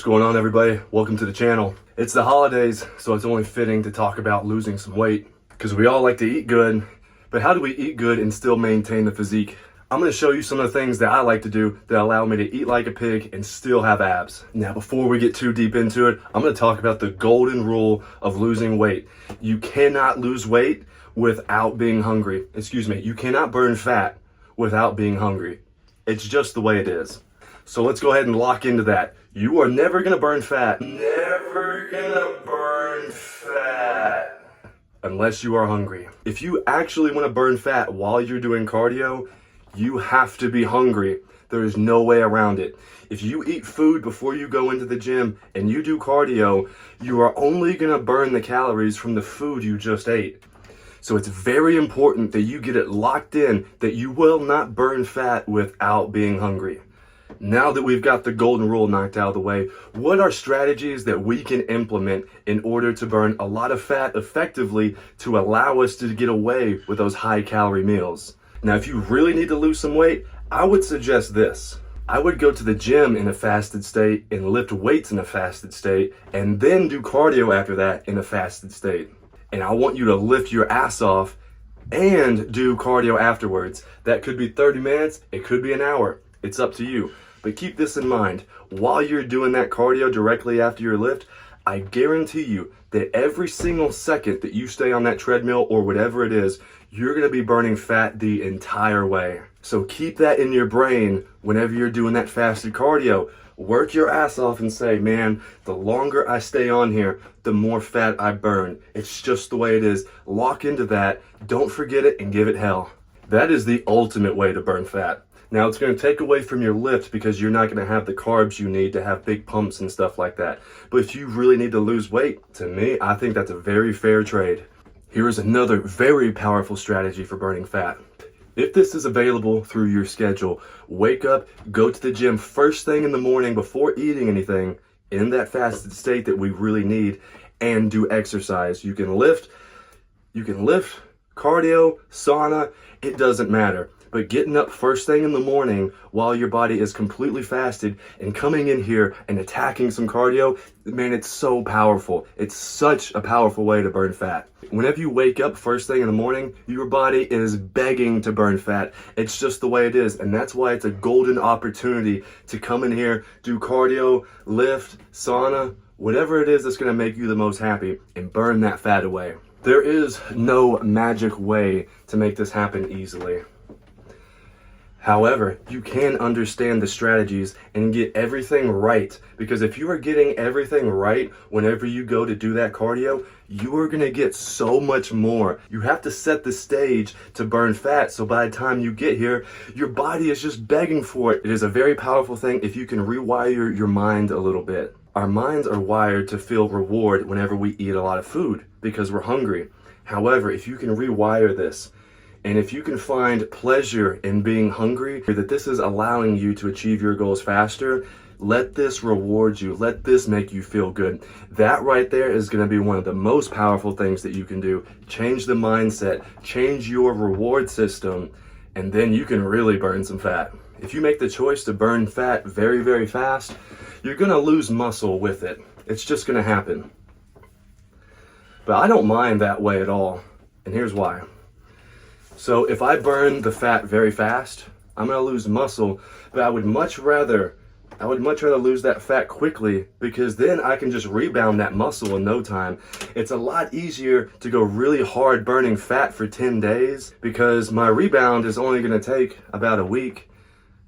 going on, everybody? Welcome to the channel. It's the holidays, so it's only fitting to talk about losing some weight because we all like to eat good, but how do we eat good and still maintain the physique? I'm going to show you some of the things that I like to do that allow me to eat like a pig and still have abs. Now, before we get too deep into it, I'm going to talk about the golden rule of losing weight. You cannot lose weight without being hungry. You cannot burn fat without being hungry. It's just the way it is. So let's go ahead and lock into that. You are never gonna burn fat. Never gonna burn fat. Unless you are hungry. If you actually wanna burn fat while you're doing cardio, you have to be hungry. There is no way around it. If you eat food before you go into the gym and you do cardio, you are only gonna burn the calories from the food you just ate. So it's very important that you get it locked in that you will not burn fat without being hungry. Now that we've got the golden rule knocked out of the way, what are strategies that we can implement in order to burn a lot of fat effectively to allow us to get away with those high calorie meals? Now, if you really need to lose some weight, I would suggest this. I would go to the gym in a fasted state and lift weights in a fasted state and then do cardio after that in a fasted state. And I want you to lift your ass off and do cardio afterwards. That could be 30 minutes, it could be an hour. It's up to you. But keep this in mind. While you're doing that cardio directly after your lift, I guarantee you that every single second that you stay on that treadmill or whatever it is, you're going to be burning fat the entire way. So keep that in your brain whenever you're doing that fasted cardio. Work your ass off and say, man, the longer I stay on here, the more fat I burn. It's just the way it is. Lock into that. Don't forget it and give it hell. That is the ultimate way to burn fat. Now, it's going to take away from your lift because you're not going to have the carbs you need to have big pumps and stuff like that. But if you really need to lose weight, to me, I think that's a very fair trade. Here is another very powerful strategy for burning fat. If this is available through your schedule, wake up, go to the gym first thing in the morning before eating anything in that fasted state that we really need, and do exercise. You can lift, cardio, sauna, it doesn't matter. But getting up first thing in the morning while your body is completely fasted and coming in here and attacking some cardio, man, it's so powerful. It's such a powerful way to burn fat. Whenever you wake up first thing in the morning, your body is begging to burn fat. It's just the way it is. And that's why it's a golden opportunity to come in here, do cardio, lift, sauna, whatever it is that's going to make you the most happy, and burn that fat away. There is no magic way to make this happen easily. However, you can understand the strategies and get everything right, because if you are getting everything right whenever you go to do that cardio, you are going to get so much more. You have to set the stage to burn fat, so by the time you get here, your body is just begging for it. It is a very powerful thing if you can rewire your mind a little bit. Our minds are wired to feel reward whenever we eat a lot of food because we're hungry. However, if you can rewire this, and if you can find pleasure in being hungry, that this is allowing you to achieve your goals faster, let this reward you. Let this make you feel good. That right there is going to be one of the most powerful things that you can do. Change the mindset, change your reward system, and then you can really burn some fat. If you make the choice to burn fat very, very fast, you're going to lose muscle with it. It's just going to happen. But I don't mind that way at all, and here's why. So if I burn the fat very fast, I'm going to lose muscle, but I would much rather lose that fat quickly, because then I can just rebound that muscle in no time. It's a lot easier to go really hard burning fat for 10 days because my rebound is only going to take about a week.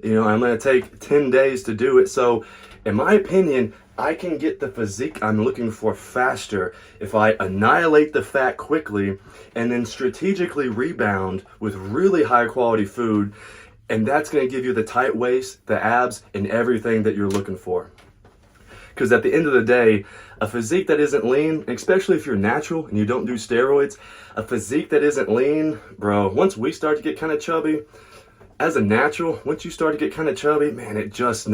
I'm going to take 10 days to do it. So in my opinion, I can get the physique I'm looking for faster if I annihilate the fat quickly and then strategically rebound with really high quality food. And that's going to give you the tight waist, the abs, and everything that you're looking for. Because at the end of the day, a physique that isn't lean, especially if you're natural and you don't do steroids, a physique that isn't lean, bro, once we start to get kind of chubby, as a natural, once you start to get kind of chubby, man, it just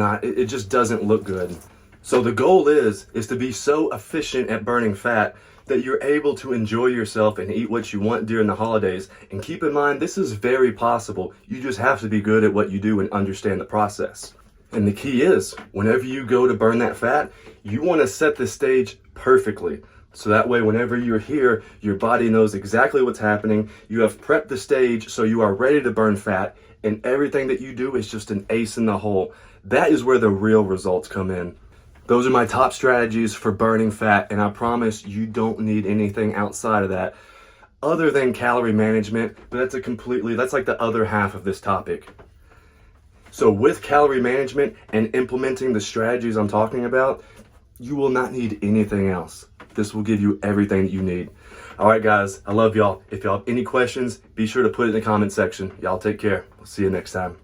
doesn't look good. So the goal is to be so efficient at burning fat that you're able to enjoy yourself and eat what you want during the holidays. And keep in mind, this is very possible. You just have to be good at what you do and understand the process. And the key is, whenever you go to burn that fat, you want to set the stage perfectly. So that way, whenever you're here, your body knows exactly what's happening. You have prepped the stage so you are ready to burn fat, and everything that you do is just an ace in the hole. That is where the real results come in. Those are my top strategies for burning fat, and I promise you don't need anything outside of that other than calorie management, but that's like the other half of this topic. So with calorie management and implementing the strategies I'm talking about, you will not need anything else. This will give you everything that you need. All right, guys, I love y'all. If y'all have any questions, be sure to put it in the comment section. Y'all take care. We'll see you next time.